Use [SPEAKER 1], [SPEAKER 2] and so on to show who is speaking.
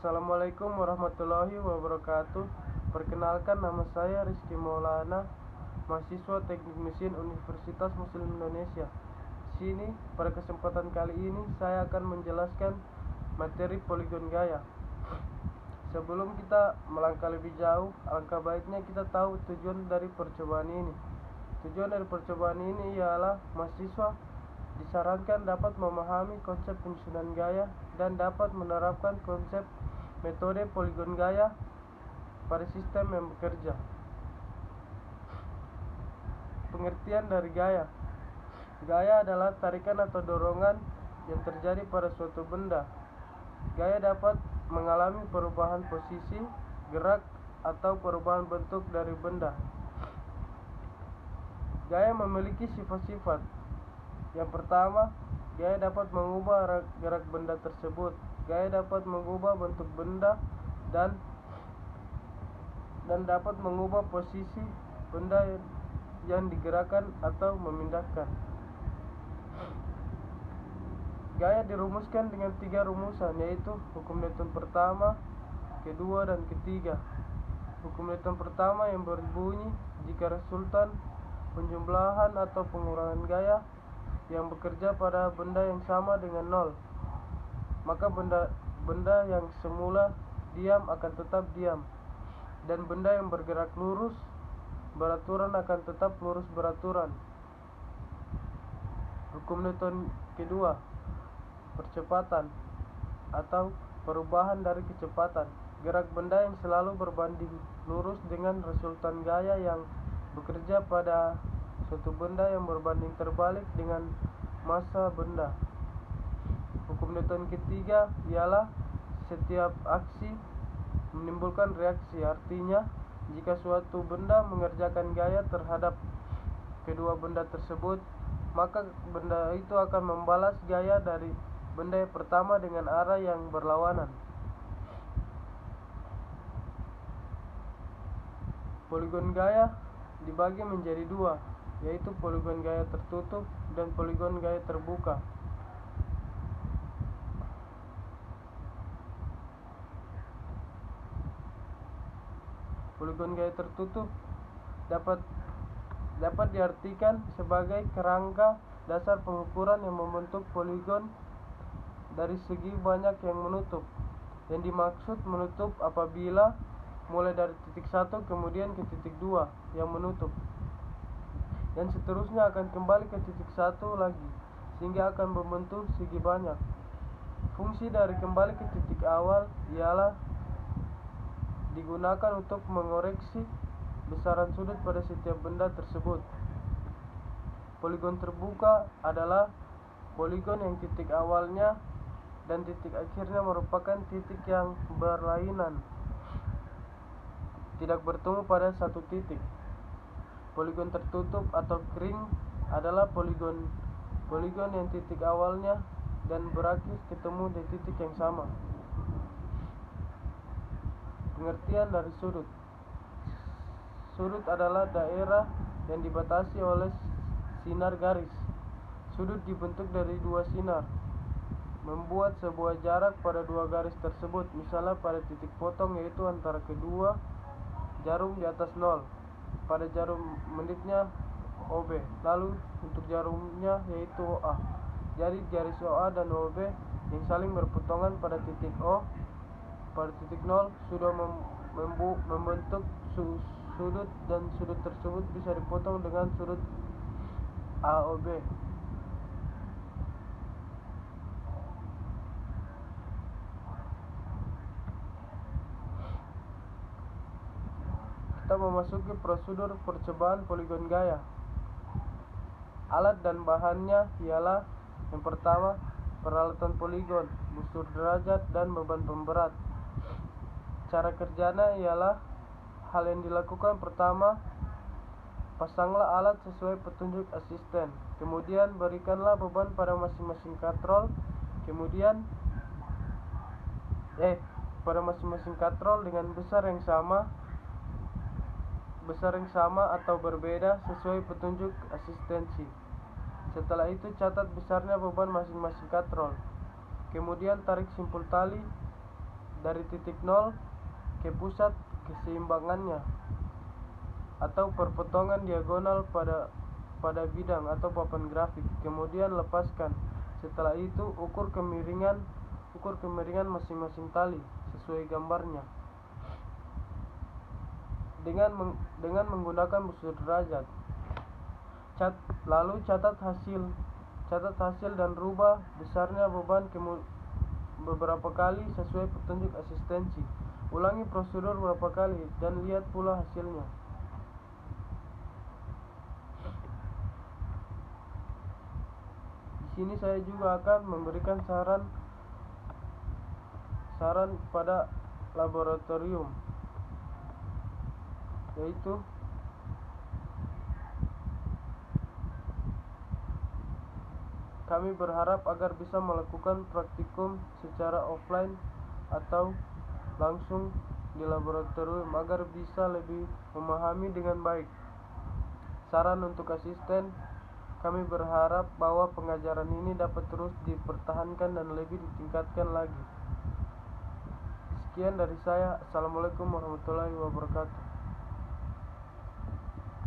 [SPEAKER 1] Assalamualaikum warahmatullahi wabarakatuh. Perkenalkan, nama saya Rizky Maulana, mahasiswa Teknik Mesin Universitas Muslim Indonesia. Di sini, pada kesempatan kali ini saya akan menjelaskan materi poligon gaya. Sebelum kita melangkah lebih jauh, alangkah baiknya kita tahu tujuan dari percobaan ini. Tujuan dari percobaan ini ialah mahasiswa disarankan dapat memahami konsep penyusunan gaya dan dapat menerapkan konsep metode poligon gaya pada sistem yang bekerja. Pengertian dari gaya. Gaya adalah tarikan atau dorongan yang terjadi pada suatu benda. Gaya dapat mengalami perubahan posisi, gerak, atau perubahan bentuk dari benda. Gaya memiliki sifat-sifat. Yang pertama, gaya dapat mengubah gerak benda tersebut. Gaya dapat mengubah bentuk benda dan dapat mengubah posisi benda yang digerakkan atau memindahkan. Gaya dirumuskan dengan 3 rumusan, yaitu hukum Newton pertama, kedua, dan ketiga. Hukum Newton pertama yang berbunyi, jika resultan penjumlahan atau pengurangan gaya yang bekerja pada benda yang sama dengan nol, maka benda yang semula diam akan tetap diam, dan benda yang bergerak lurus beraturan akan tetap lurus beraturan. Hukum Newton kedua, percepatan atau perubahan dari kecepatan. Gerak benda yang selalu berbanding lurus dengan resultan gaya yang bekerja pada suatu benda yang berbanding terbalik dengan massa benda. Hukum Newton ketiga ialah setiap aksi menimbulkan reaksi. Artinya, jika suatu benda mengerjakan gaya terhadap kedua benda tersebut, maka benda itu akan membalas gaya dari benda yang pertama dengan arah yang berlawanan. Poligon gaya dibagi menjadi 2, yaitu poligon gaya tertutup dan poligon gaya terbuka. Poligon gaya tertutup dapat diartikan sebagai kerangka dasar pengukuran yang membentuk poligon dari segi banyak yang menutup. Yang dimaksud menutup apabila mulai dari titik 1 kemudian ke titik 2 yang menutup, dan seterusnya akan kembali ke titik 1 lagi, sehingga akan membentuk segi banyak. Fungsi dari kembali ke titik awal ialah digunakan untuk mengoreksi besaran sudut pada setiap benda tersebut. Poligon terbuka adalah poligon yang titik awalnya dan titik akhirnya merupakan titik yang berlainan, tidak bertemu pada satu titik. Poligon tertutup atau kering adalah poligon yang titik awalnya dan berakhir ketemu di titik yang sama. Pengertian dari sudut. Sudut adalah daerah yang dibatasi oleh sinar garis. Sudut dibentuk dari 2 sinar membuat sebuah jarak pada 2 garis tersebut. Misalnya pada titik potong, yaitu antara kedua jarum di atas 0, pada jarum menitnya OB, lalu untuk jarumnya yaitu OA. Jadi garis OA dan OB yang saling berpotongan pada titik O pada titik 0 sudah membentuk sudut, dan sudut tersebut bisa dipotong dengan sudut AOB. Kita memasuki prosedur percobaan poligon gaya. Alat dan bahannya ialah yang pertama, peralatan poligon, busur derajat, dan beban pemberat. Cara kerjanya ialah hal yang dilakukan pertama, pasanglah alat sesuai petunjuk asisten. Kemudian berikanlah beban pada masing-masing katrol. Pada masing-masing katrol dengan besar yang sama atau berbeda sesuai petunjuk asistensi. Setelah itu catat besarnya beban masing-masing katrol. Kemudian tarik simpul tali dari titik nol ke pusat keseimbangannya, atau perpotongan diagonal pada bidang atau papan grafik. Kemudian lepaskan. Setelah itu ukur kemiringan masing-masing tali sesuai gambarnya dengan menggunakan busur derajat. Lalu catat hasil dan rubah besarnya beban beberapa kali sesuai petunjuk asistensi. Ulangi prosedur beberapa kali dan lihat pula hasilnya. Di sini saya juga akan memberikan saran pada laboratorium, yaitu kami berharap agar bisa melakukan praktikum secara offline atau langsung di laboratorium agar bisa lebih memahami dengan baik. Saran untuk asisten, kami berharap bahwa pengajaran ini dapat terus dipertahankan dan lebih ditingkatkan lagi. Sekian dari saya. Assalamualaikum warahmatullahi wabarakatuh.